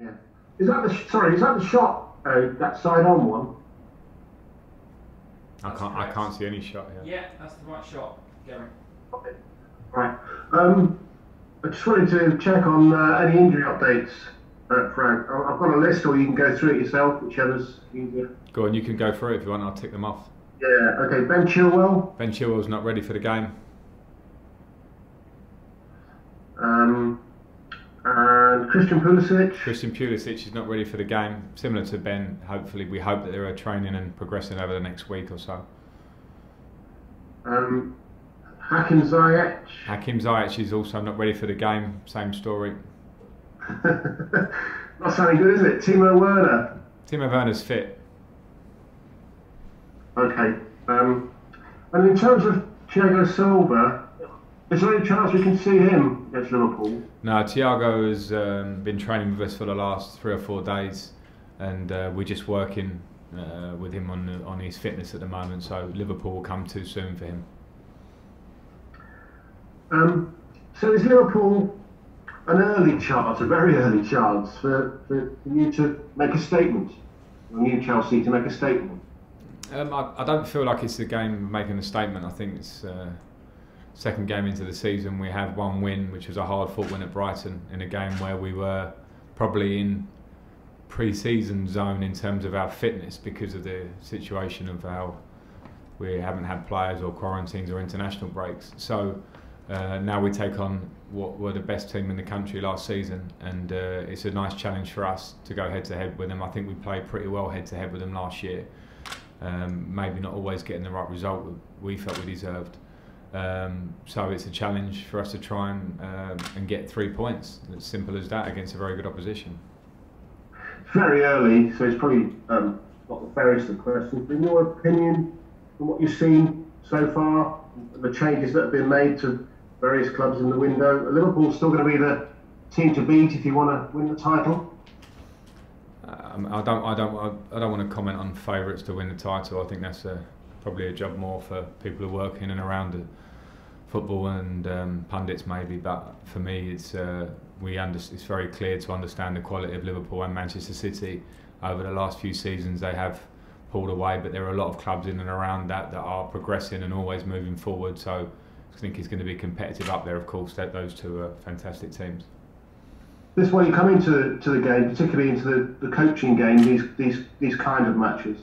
Yeah. Is that the sorry? Is that the shot? That side on one? I can't see any shot here. Yeah, that's the right shot, Gary. Okay. Right. I just wanted to check on any injury updates, Frank. I've got a list, or you can go through it yourself, whichever's easier. Go on, you can go through it if you want. I'll tick them off. Yeah. Okay. Ben Chilwell. Ben Chilwell's not ready for the game. And Christian Pulisic. Christian Pulisic is not ready for the game. Similar to Ben, hopefully we hope that they are training and progressing over the next week or so. Hakim Ziyech. Hakim Ziyech is also not ready for the game. Same story. Not sounding good, is it? Timo Werner. Timo Werner's fit. Okay. And in terms of Thiago Silva, is there any chance we can see him against Liverpool? No, Thiago has been training with us for the last 3 or 4 days, and we're just working with him on his fitness at the moment. So Liverpool will come too soon for him. So is Liverpool an early chance, a very early chance for you to make a statement, or you Chelsea to make a statement? I don't feel like it's the game of making a statement. I think it's second game into the season. We have one win, which was a hard-fought win at Brighton, in a game where we were probably in pre-season zone in terms of our fitness because of the situation of how we haven't had players or quarantines or international breaks. So now we take on what were the best team in the country last season, and it's a nice challenge for us to go head-to-head with them. I think we played pretty well head-to-head with them last year. Maybe not always getting the right result we felt we deserved. So it's a challenge for us to try and get 3 points. It's simple as that against a very good opposition. It's very early, so it's probably not the fairest of questions. But in your opinion, from what you've seen so far, the changes that have been made to various clubs in the window, are Liverpool still going to be the team to beat if you want to win the title? I don't want to comment on favourites to win the title. I think that's probably a job more for people who work in and around the football and pundits maybe. But for me, it's very clear to understand the quality of Liverpool and Manchester City. Over the last few seasons, they have pulled away, but there are a lot of clubs in and around that are progressing and always moving forward. So I think it's going to be competitive up there. Of course, those two are fantastic teams. This is why you come into the game, particularly into the coaching game, these kind of matches.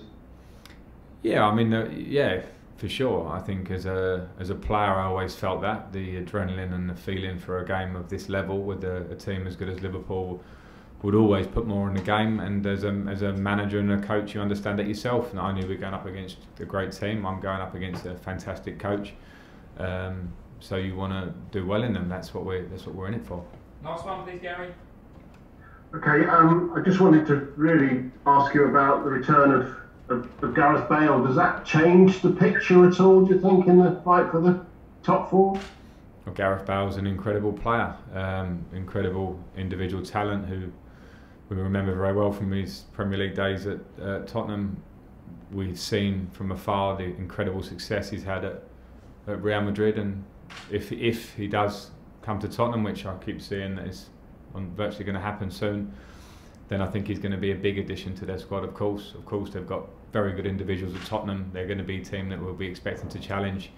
Yeah, I mean, yeah, for sure. I think as a player, I always felt that the adrenaline and the feeling for a game of this level with a team as good as Liverpool would always put more in the game. And as a manager and a coach, you understand that yourself. Not only are we going up against a great team, I'm going up against a fantastic coach. So you want to do well in them. That's what we're in it for. Last one, please, Gary. Okay, I just wanted to really ask you about the return of Gareth Bale. Does that change the picture at all, do you think, in the fight for the top 4? Well, Gareth Bale's an incredible player, incredible individual talent who we remember very well from his Premier League days at Tottenham. We've seen from afar the incredible success he's had at Real Madrid, and if he does come to Tottenham, which I keep seeing that is virtually going to happen soon, then I think he's going to be a big addition to their squad. Of course, they've got very good individuals at Tottenham. They're going to be a team that we'll be expecting to challenge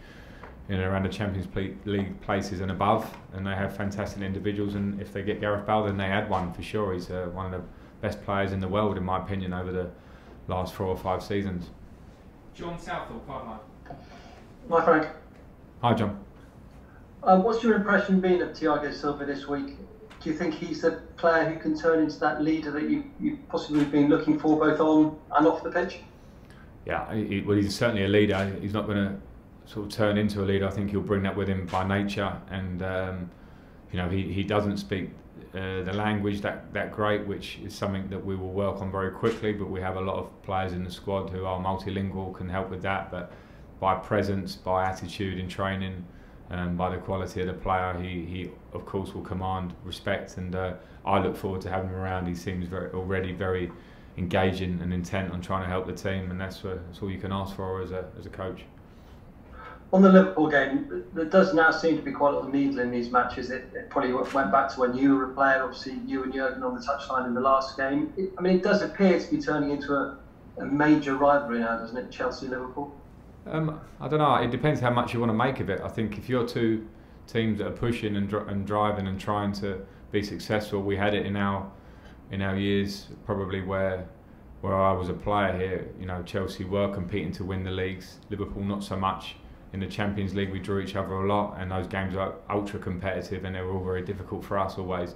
in and around the Champions League places and above, and they have fantastic individuals. And if they get Gareth Bale, then they add one for sure. He's one of the best players in the world, in my opinion, over the last 4 or 5 seasons. John Southall, Pipeline. Hi, Frank. Hi, John. What's your impression been of Thiago Silva this week? Do you think he's the player who can turn into that leader that you've possibly been looking for both on and off the pitch? Yeah, he's certainly a leader. He's not going to sort of turn into a leader. I think he'll bring that with him by nature, and he doesn't speak the language that great, which is something that we will work on very quickly. But we have a lot of players in the squad who are multilingual, can help with that. But by presence, by attitude in training, by the quality of the player, he of course will command respect, and I look forward to having him around. He seems already very engaging and intent on trying to help the team, and that's all you can ask for as a coach. On the Liverpool game, there does now seem to be quite a lot of needle in these matches. It probably went back to when you were a player, obviously you and Jurgen on the touchline in the last game. It does appear to be turning into a major rivalry now, doesn't it, Chelsea-Liverpool? I don't know, it depends how much you want to make of it. I think if you're two teams that are pushing and driving and trying to be successful, we had it in our years probably where I was a player here. Chelsea were competing to win the leagues, Liverpool not so much. In the Champions League we drew each other a lot, and those games are ultra competitive and they were all very difficult for us always.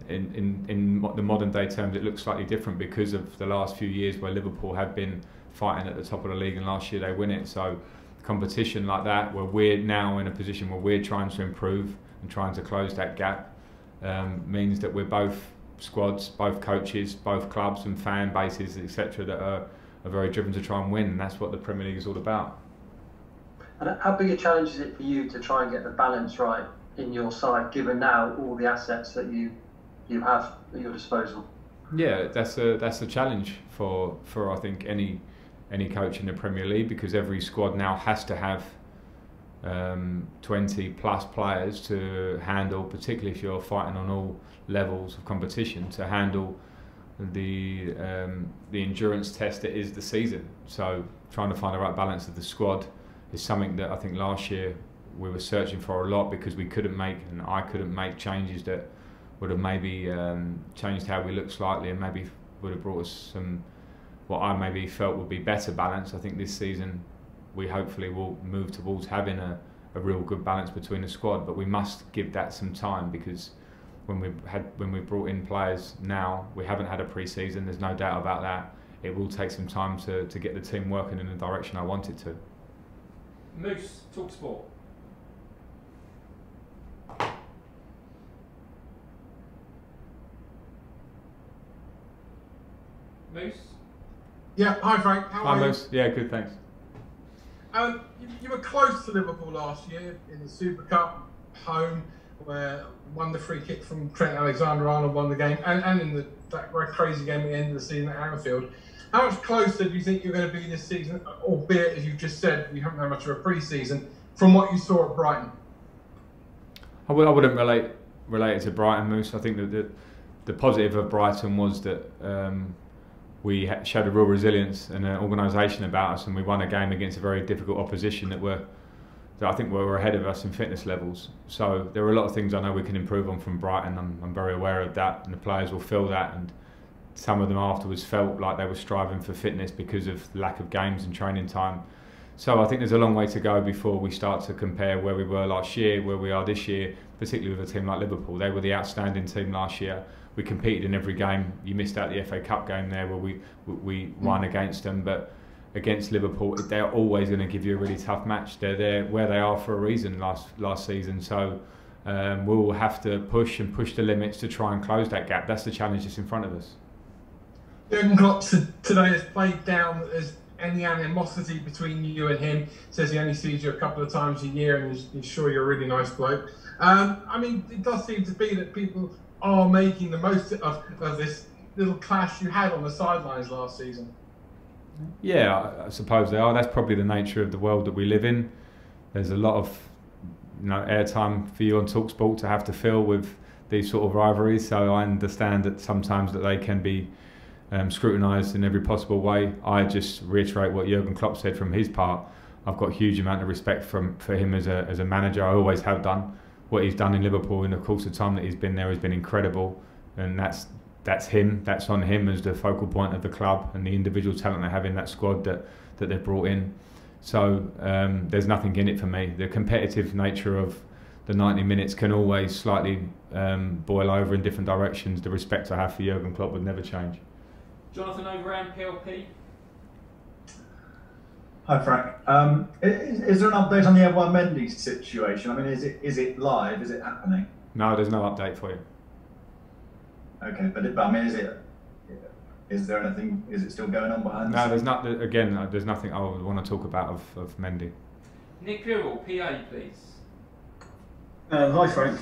In the modern day terms it looks slightly different because of the last few years where Liverpool have been fighting at the top of the league and last year they win it. So competition like that, where we're now in a position where we're trying to improve and trying to close that gap, means that we're both squads, both coaches, both clubs and fan bases, etc., that are very driven to try and win, and that's what the Premier League is all about. And how big a challenge is it for you to try and get the balance right in your side, given now all the assets that you have at your disposal? Yeah, that's a challenge for I think any coach in the Premier League, because every squad now has to have 20 plus players to handle, particularly if you're fighting on all levels of competition, to handle the endurance test that is the season. So trying to find the right balance of the squad is something that I think last year we were searching for a lot, because we couldn't make, and I couldn't make, changes that would have maybe changed how we look slightly and maybe would have brought us some, what I maybe felt would be better balance. I think this season we hopefully will move towards having a real good balance between the squad, but we must give that some time, because when we've brought in players now, we haven't had a pre-season, there's no doubt about that. It will take some time to get the team working in the direction I want it to. Moose, talk sport. Moose? Yeah, hi Frank, how are you? Hi Moose, yeah, good, thanks. You were close to Liverpool last year in the Super Cup, home, where won the free kick from Trent Alexander-Arnold, won the game, and in that very crazy game at the end of the season at Anfield. How much closer do you think you're going to be this season, albeit, as you've just said, you haven't had much of a pre-season, from what you saw at Brighton? I wouldn't relate it to Brighton, Moose. I think that the positive of Brighton was that we showed a real resilience and an organisation about us, and we won a game against a very difficult opposition that I think were ahead of us in fitness levels. So there are a lot of things I know we can improve on from Brighton. I'm very aware of that, and the players will feel that, and some of them afterwards felt like they were striving for fitness because of lack of games and training time. So I think there's a long way to go before we start to compare where we were last year, where we are this year, particularly with a team like Liverpool. They were the outstanding team last year. We competed in every game. You missed out the FA Cup game there where we won against them, but against Liverpool, they're always going to give you a really tough match. They're there where they are for a reason last season. So we'll have to push the limits to try and close that gap. That's the challenge that's in front of us. Jurgen Klopp today has played down that there's any animosity between you and him. Says he only sees you a couple of times a year and he's sure you're a really nice bloke. It does seem to be that people are making the most of this little clash you had on the sidelines last season. Yeah, I suppose they are. That's probably the nature of the world that we live in. There's a lot of airtime for you on TalkSport to have to fill with these sort of rivalries. So I understand that sometimes that they can be scrutinised in every possible way. I just reiterate what Jurgen Klopp said from his part. I've got a huge amount of respect for him as a manager. I always have done. What he's done in Liverpool in the course of time that he's been there has been incredible, and that's him. That's on him as the focal point of the club and the individual talent they have in that squad that they've brought in. So there's nothing in it for me. The competitive nature of the 90 minutes can always slightly boil over in different directions. The respect I have for Jurgen Klopp would never change. Jonathan Overham, PLP. Hi Frank. Is there an update on the Edouard Mendy situation? I mean, is it live? Is it happening? No, there's no update for you. Okay, but I mean, is there anything? Is it still going on behind? No, there's not. Again, there's nothing I would want to talk about of Mendy. Nick Pirrell, PA, please. Hi Frank.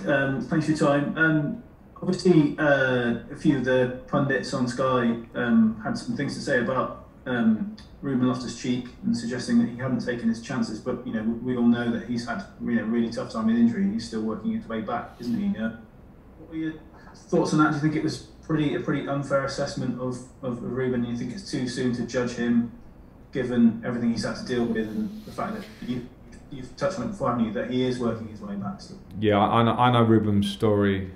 Thanks for your time. Obviously, a few of the pundits on Sky had some things to say about Ruben Loftus-Cheek and suggesting that he hadn't taken his chances, but we all know that he's had really tough time with injury and he's still working his way back, isn't he? What were your thoughts on that? Do you think it was a pretty unfair assessment of Ruben? Do you think it's too soon to judge him, given everything he's had to deal with and the fact that you've touched on it before, haven't you, that he is working his way back still? Yeah, I know Ruben's story,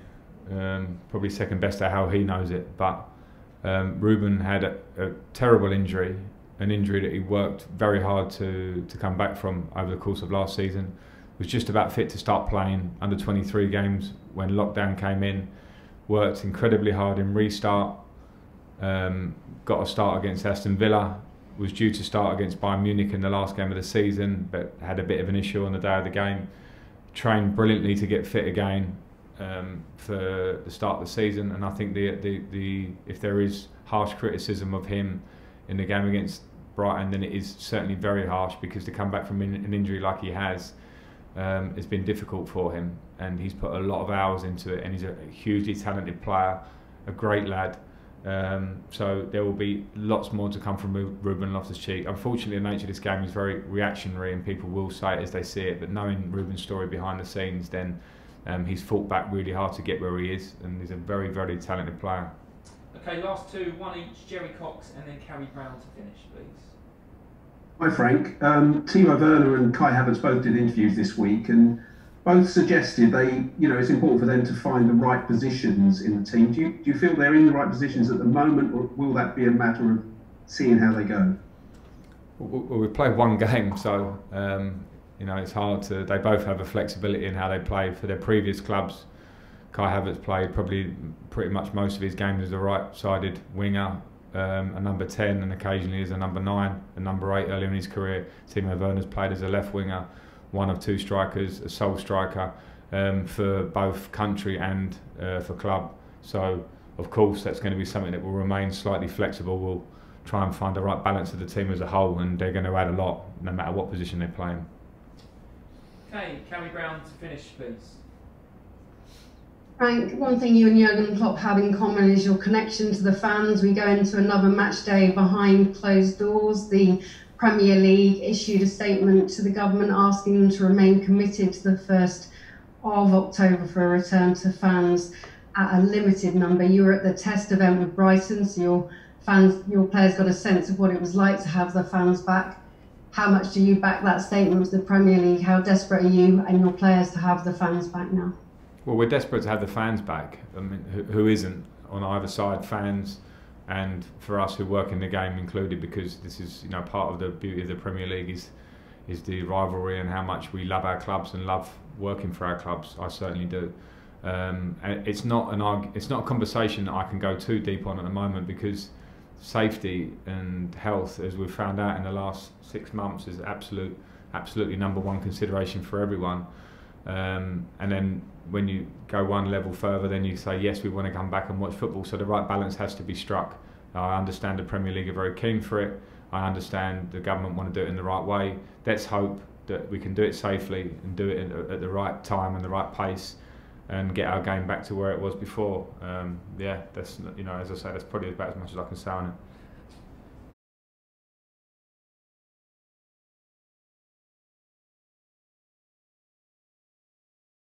probably second best at how he knows it, but Ruben had a terrible injury, an injury that he worked very hard to come back from over the course of last season. Was just about fit to start playing under 23 games when lockdown came in. Worked incredibly hard in restart. Got a start against Aston Villa. Was due to start against Bayern Munich in the last game of the season, but had a bit of an issue on the day of the game. Trained brilliantly to get fit again for the start of the season, and I think the if there is harsh criticism of him in the game against Brighton, then it is certainly very harsh, because to come back from an injury like he has, it's been difficult for him, and he's put a lot of hours into it, and he's a hugely talented player, a great lad. So there will be lots more to come from Ruben Loftus-Cheek. Unfortunately, the nature of this game is very reactionary, and people will say it as they see it, but knowing Ruben's story behind the scenes, then he's fought back really hard to get where he is, and he's a very, very talented player. Okay, last two, one each, Jerry Cox and then Carrie Brown to finish, please. Hi Frank. Timo Werner and Kai Havertz both did interviews this week, and both suggested it's important for them to find the right positions in the team. Do you feel they're in the right positions at the moment, or will that be a matter of seeing how they go? Well, we've played one game, so it's hard to. They both have a flexibility in how they play for their previous clubs. Kai Havertz played probably pretty much most of his games as a right-sided winger, a number 10, and occasionally as a number 9, a number 8 earlier in his career. Timo Werner's played as a left winger, one of two strikers, a sole striker for both country and for club. So, of course, that's going to be something that will remain slightly flexible. We'll try and find the right balance of the team as a whole, and they're going to add a lot, no matter what position they're playing. Okay, Carrie Brown to finish, please. Frank, one thing you and Jurgen Klopp have in common is your connection to the fans. We go into another match day behind closed doors. The Premier League issued a statement to the government asking them to remain committed to the 1st of October for a return to fans at a limited number. You were at the test event with Brighton, so your players got a sense of what it was like to have the fans back. How much do you back that statement to the Premier League? How desperate are you and your players to have the fans back now? Well, we're desperate to have the fans back. I mean, who isn't on either side? Fans, and for us who work in the game included, because this is part of the beauty of the Premier League is the rivalry and how much we love our clubs and love working for our clubs. I certainly do. And it's not a conversation that I can go too deep on at the moment, because safety and health, as we've found out in the last 6 months, is absolutely number one consideration for everyone. And then when you go one level further, then you say, yes, we want to come back and watch football. So the right balance has to be struck. I understand the Premier League are very keen for it. I understand the government want to do it in the right way. Let's hope that we can do it safely and do it at the right time and the right pace, and get our game back to where it was before. That's as I say, that's probably about as much as I can say on it.